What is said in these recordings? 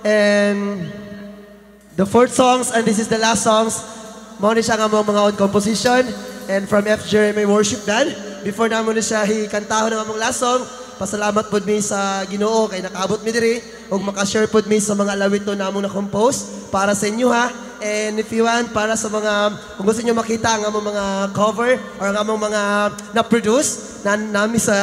And the fourth songs, and this is the last songs, mao ni siya nga mga own composition and from F. Jeremy Worship Band. Before na mo na siya hikantahon ng among last song, pasalamat pod mi sa Ginoo kay nakaabot mi diri ug maka-share pod mi sa mga alawiton na among na-compose para sa inyo ha. And if you want, para sa mga, kung gusto niyo makita ang among mga cover or ang among mga na-produce nami sa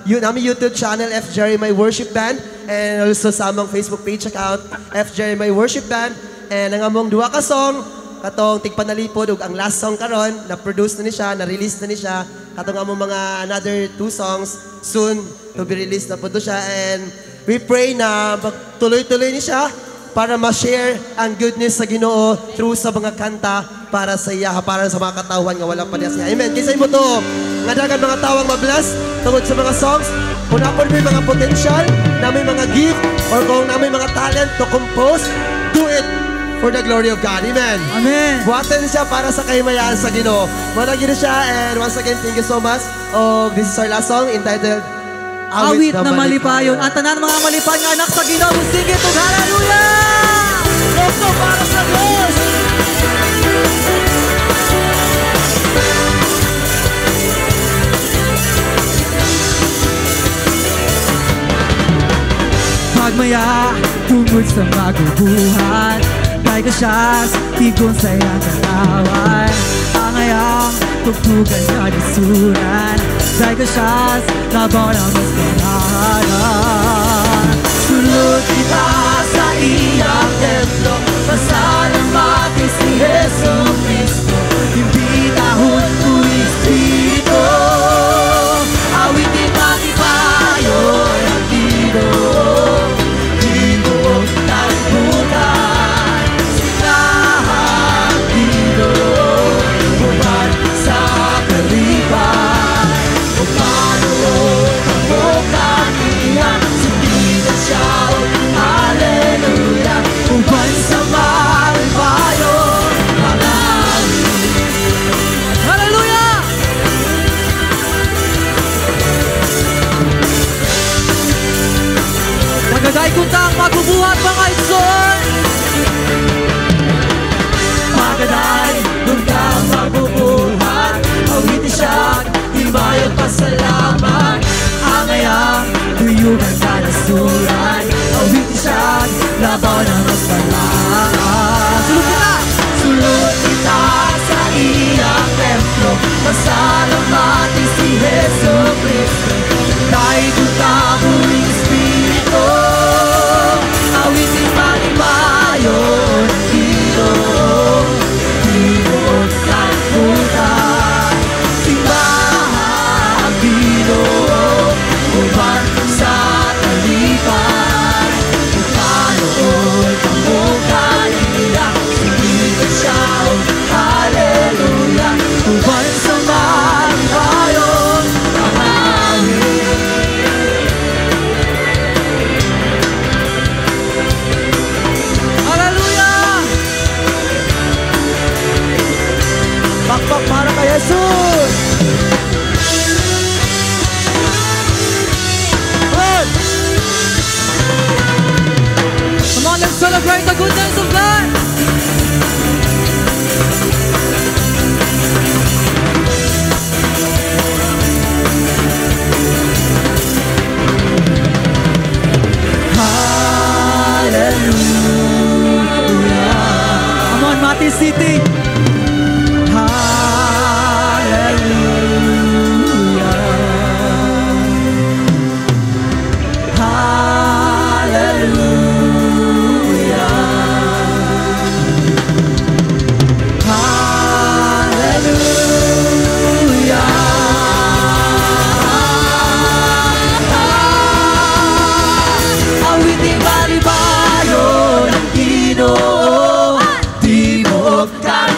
nami YouTube channel F. Jeremy Worship Band and also sa among Facebook page account F. Jeremy Worship Band. And ang among duha ka song katong Tigpanalipod ug ang last song karon na-produce na ni siya, na-release na ni siya. Katong among mga another 2 songs soon to be released na po siya. And we pray na magtuloy-tuloy ni siya para ma-share ang good news sa Ginoo through sa mga kanta para sa iya, para sa mga katawan nga walang parehas niya. Amen. Kisay mo to, nga dagan mga tawang mabless tungod sa mga songs. Kung napon may mga potential, na may mga gift, or kung na may mga talent to compose, do it for the glory of God. Amen. Amen. Buhatin siya para sa kahimayaan sa Ginoo. Managin siya, and once again, thank you so much. This is our last song entitled Awit na Malipayon. Ang tanan mga malipan nga anak sa Ginoo, sige ito, hallelujah! Ito para sa Diyos! Pagmaya, tungod sa magubuhat, kay kasyas, tigon sa iyang katawan. Ang ayang tugtugan niya disuran, kay kasyas, labaw na mas kanahanan. Sulod kita sa iyang templo, pasalamati si Jesu Cristo. Imbitahon ko Espiritu, awitin matipayon ang Ginoo. Ginoo tagputan, sinahang Ginoo, buwan sa kalipan. O panuod ang bukang niya, sigilan siya, hallelujah. Buwan sa malipayon, hallelujah. Magaday kuntang magbubuhat mga igsoon. Magaday kuntang magbubuhat, awiti siya, himayang pasalamat. Ang ayang tuyugan sa nasuran, awiti siya, labaw na mas palaan. Sulod kita! Sulod kita sa iyang templo, pasalamati si Jesu Cristo. Kay kuntang muling Espiritu, awitin malipayon ang Ginoo. Ginoo tagputan, simbahan ang Ginoo, uban sa talipan. Panood ang mukha niya, sigilan siya, hallelujah. Uban sa malipayon, bakbak para kay Jesus! Good! Come on, let's celebrate the goodness of God! Hallelujah! Come on, Mati City! Di mo kang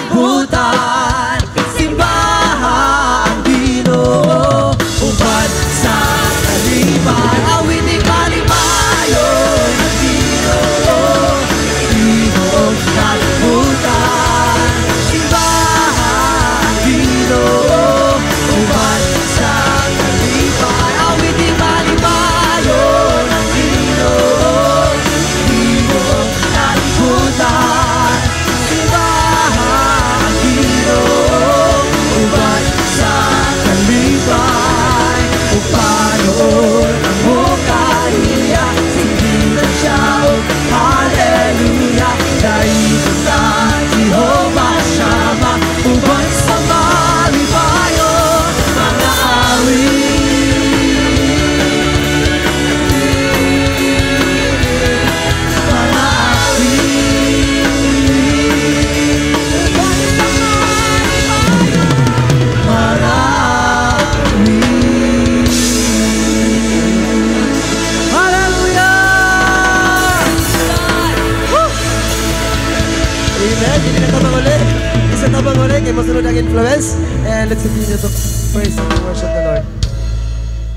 nag-influence. And let's continue to praise and worship the Lord.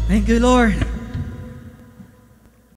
Thank you, Lord.